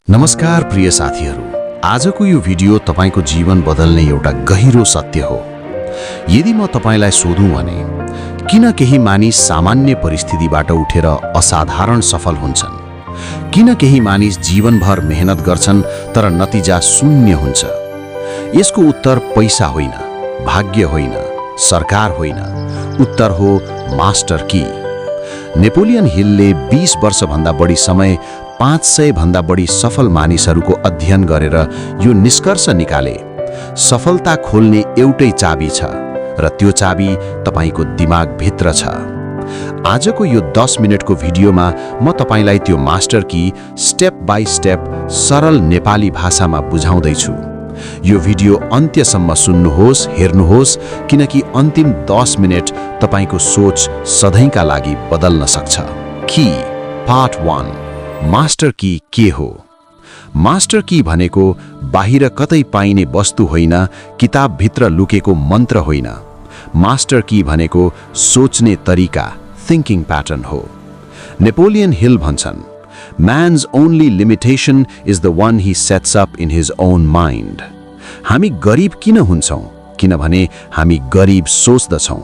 नमस्कार प्रिय साथीहरू, आजको यो भिडियो तपाईको जीवन बदल्ने एउटा गहिरो सत्य हो। यदि म तपाईलाई सोधुँ भने किन केही मानिस सामान्य परिस्थितिबाट उठेर असाधारण सफल हुन्छन्, किन केही मानिस जीवनभर मेहनत गर्छन् तर नतिजा शून्य हुन्छ, यसको उत्तर पैसा होइन, भाग्य होइन, सरकार होइन, उत्तर हो मास्टर की। नेपोलियन हिलले 20 वर्षभन्दा बढी समय 500 भन्दा बढी सफल मानिसहरूको अध्ययन गरेर यो निष्कर्ष निकाले, सफलता खोल्ने एउटै चाबी छ र त्यो चाबी तपाईको दिमागभित्र छ। आजको यो 10 मिनेटको भिडियोमा म तपाईलाई त्यो master key step by step सरल नेपाली भाषामा बुझाउँदैछु। यो भिडियो अन्त्यसम्म सुन्नुहोस्, हेर्नुहोस्, किनकि अन्तिम 10 मिनेट तपाईको सोच सधैँका लागि बदल्न सक्छ। की पार्ट 1, मास्टर की के हो? मास्टर की भनेको बाहिर कतै पाइने वस्तु होइन, किताबभित्र लुकेको मन्त्र होइन। मास्टर की भनेको सोच्ने तरिका, थिङ्किङ प्याटर्न हो। नेपोलियन हिल भन्छन्, man's only limitation is the one Hee sets up in his own mind. हामी गरिब किन हुन्छौँ? किनभने हामी गरिब सोच्दछौँ।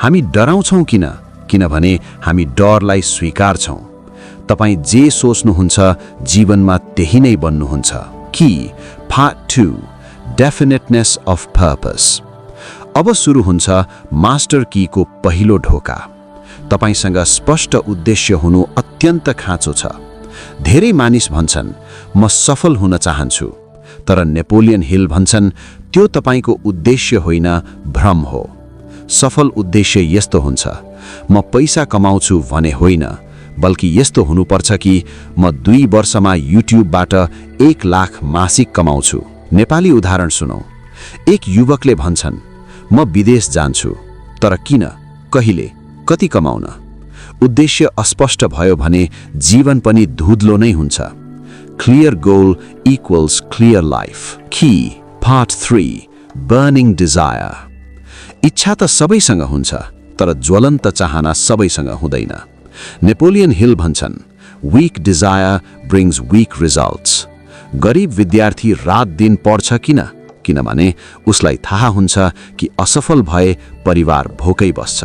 हामी डराउँछौँ किनभने हामी डरलाई स्वीकार्छौँ। तपाई जे सोच्नुहुन्छ जीवनमा त्यही नै बन्नुहुन्छ। की पार्ट 2, डेफिनेटनेस अफ पर्पस। अब सुरु हुन्छ मास्टर की को पहिलो ढोका। तपाईसँग स्पष्ट उद्देश्य हुनु अत्यन्त खाँचो छ। धेरै मानिस भन्छन् म सफल हुन चाहन्छु, तर नेपोलियन हिल भन्छन् त्यो तपाईको उद्देश्य होइन, भ्रम हो। सफल उद्देश्य यस्तो हुन्छ, म पैसा कमाउँछु भने होइन, बल्कि यस्तो हुनुपर्छ कि म 2 वर्षमा युट्युबबाट 1 लाख मासिक कमाउँछु। नेपाली उदाहरण सुनौ। एक युवकले भन्छन् म विदेश जान्छु, तर किन, कहिले, कति कमाउन? उद्देश्य अस्पष्ट भयो भने जीवन पनि धुँधलो नै हुन्छ। Clear goal equals clear life. Key part 3, burning desire. इच्छा त सबैसँग हुन्छ, तर ज्वलन्त चाहना सबैसँग हुँदैन। नेपोलियन हिल भन्छन्, weak desire brings weak results. गरिब विद्यार्थी रात दिन पढ्छ किनभने उसलाई थाहा हुन्छ कि असफल भए परिवार भोकै बस्छ।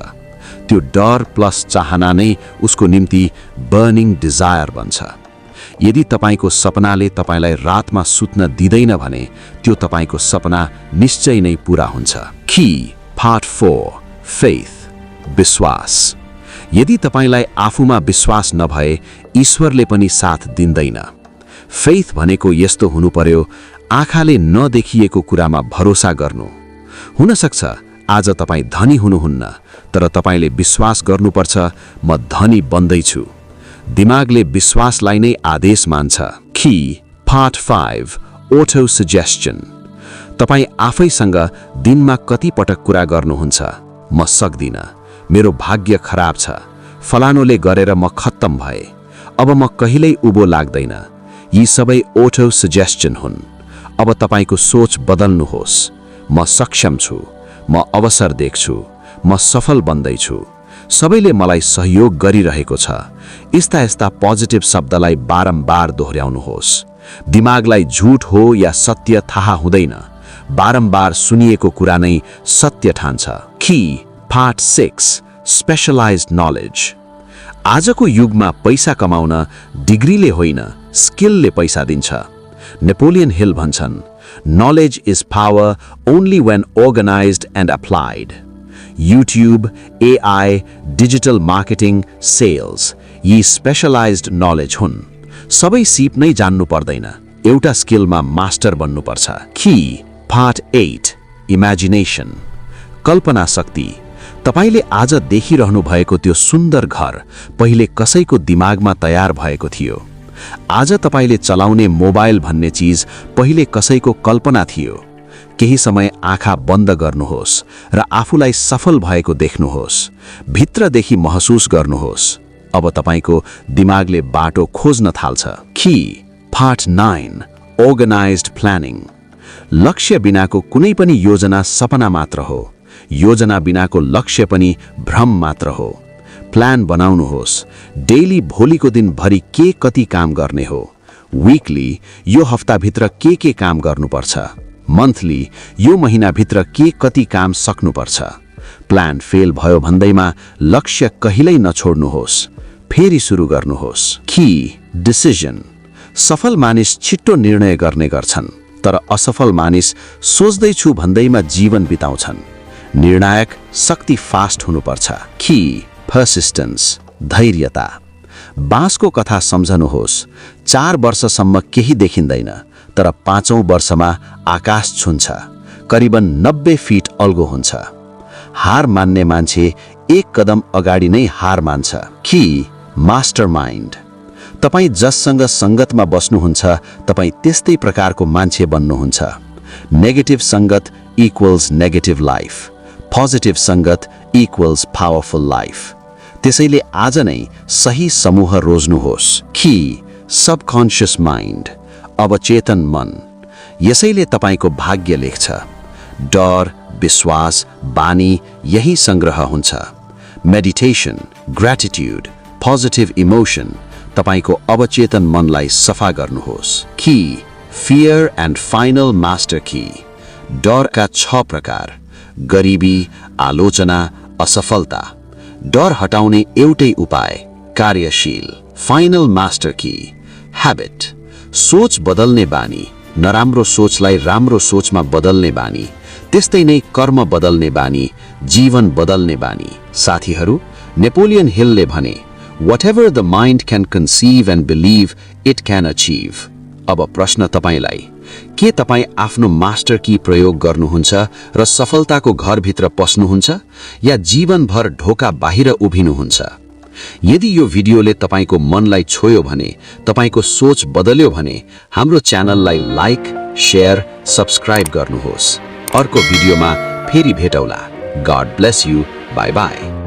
त्यो डर प्लस चाहना नै उसको निम्ति बर्निङ डिजायर बन्छ। यदि तपाईको सपनाले तपाईलाई रातमा सुत्न दिँदैन भने त्यो तपाईको सपना निश्चय नै पूरा हुन्छ। की पार्ट 4, फेथ, विश्वास। यदि तपाईलाई आफूमा विश्वास नभए ईश्वरले पनि साथ दिँदैन। फेथ भनेको यस्तो हुनु पर्यो, आँखाले नदेखिएको कुरामा भरोसा गर्नु। हुन सक्छ आज तपाई धनी हुनुहुन्न, तर तपाईले विश्वास गर्नुपर्छ म धनी बन्दैछु। दिमागले विश्वासलाई नै आदेश मान्छ। की पार्ट 5, ऑटो सजेस्टन। तपाई आफैसँग दिनमा कति पटक कुरा गर्नुहुन्छ, म सक्दिन, मेरो भाग्य खराब छ, फलानोले गरेर म खत्तम भए, अब म कहिल्यै उभो लाग्दैन। यी सबै ऑटो सजेस्टन हुन्। अब तपाईको सोच बदल्नुहोस्। म सक्षम छु, म अवसर देख्छु, म सफल बन्दैछु, सबैले मलाई सहयोग गरिरहेको छ। यस्ता पोजिटिभ शब्दलाई बारम्बार दोहोर्याउनुहोस्। दिमागलाई झुट हो या सत्य थाहा हुँदैन, बारम्बार सुनिएको कुरा नै सत्य ठान्छ। Key part 6, specialised knowledge. आजको युगमा पैसा कमाउन डिग्रीले होइन, स्किलले पैसा दिन्छ। नेपोलियन हिल भन्छन्, knowledge is power only when organised and applied. YouTube, AI, digital marketing, sales, यी स्पेशलाइज्ड नलेज हुन्। सबै सिप नै जान्नु पर्दैन, एउटा स्किलमा मास्टर बन्नुपर्छ। की पार्ट 8, इमेजिनेसन, कल्पना शक्ति। तपाईले आज देखिरहनु भएको त्यो सुन्दर घर पहिले कसैको दिमागमा तयार भएको थियो। आज तपाईले चलाउने मोबाइल भन्ने चीज पहिले कसैको कल्पना थियो। केही समय आँखा बन्द गर्नुहोस् र आफूलाई सफल भएको देख्नुहोस्। भित्रदेखि महसुस गर्नुहोस्। अब तपाईको दिमागले बाटो खोज्न थाल्छ। की पार्ट 9, अर्गनाइज्ड प्लानिङ। लक्ष्य बिनाको कुनै पनि योजना सपना मात्र हो। योजना बिनाको लक्ष्य पनि भ्रम मात्र हो। प्लान बनाउनुहोस्। डेली भोलिको दिन भरि के कति काम गर्ने हो, वीकली यो हप्ताभित्र के काम गर्नुपर्छ, मन्थली यो महिनाभित्र के कति काम सक्नुपर्छ। प्लान फेल भयो भन्दैमा लक्ष्य कहिल्यै नछोड्नुहोस्, फेरि सुरु गर्नुहोस्। की डिसिजन। सफल मानिस छिट्टो निर्णय गर्ने गर्छन्, तर असफल मानिस सोच्दैछु भन्दैमा जीवन बिताउँछन्। निर्णायक शक्ति फास्ट हुनुपर्छ। की पर्सिस्टेन्स, धैर्यता। बाँसको कथा सम्झनुहोस्। 4 वर्षसम्म केही देखिँदैन, तर 5औं वर्षमा आकाश छुन्छ, करिबन 90 फिट अल्गो हुन्छ। हार मान्ने मान्छे 1 कदम अगाडि नै हार मान्छ। की मास्टरमाइन्ड। तपाईँ जससँग संगतमा बस्नुहुन्छ, तपाईँ त्यस्तै प्रकारको मान्छे बन्नुहुन्छ। नेगेटिभ संगत इक्वल्स नेगेटिभ लाइफ, पोजिटिभ संगत इक्वल्स पावरफुल लाइफ। त्यसैले आज नै सही समूह रोज्नुहोस्। की सबकन्सियस माइन्ड, अवचेतन मन। यसैले तपाईँको भाग्य लेख्छ। डर, विश्वास, बानी यही संग्रह हुन्छ। Meditation, gratitude, positive emotion. तपाईको अवचेतन मनलाई सफा गर्नुहोस्। Key fear and final master key. डरका 6 प्रकार: गरिबी, आलोचना, असफलता। डर हटाउने एउटै उपाय कार्यशील। फाइनल मास्टर की ह्याबिट, सोच बदल्ने बानी। नराम्रो सोचलाई राम्रो सोचमा बदल्ने बानी, त्यस्तै नै कर्म बदल्ने बानी, जीवन बदल्ने बानी। साथीहरू, नेपोलियन हिलले भने, Whatever the mind can conceive and believe, it can achieve. अब प्रश्न तपाईलाई, के तपाईँ आफ्नो मास्टर की प्रयोग गर्नुहुन्छ र सफलताको घरभित्र पस्नुहुन्छ, या जीवनभर ढोका बाहिर उभिनुहुन्छ? यदि यो भिडियोले तपाईको मनलाई छोयो भने, तपाईको सोच बदल्यो भने, हाम्रो च्यानललाई लाइक, शेयर, सब्स्क्राइब गर्नुहोस्। अर्को भिडियोमा फेरि भेटौला। God bless you. Bye bye.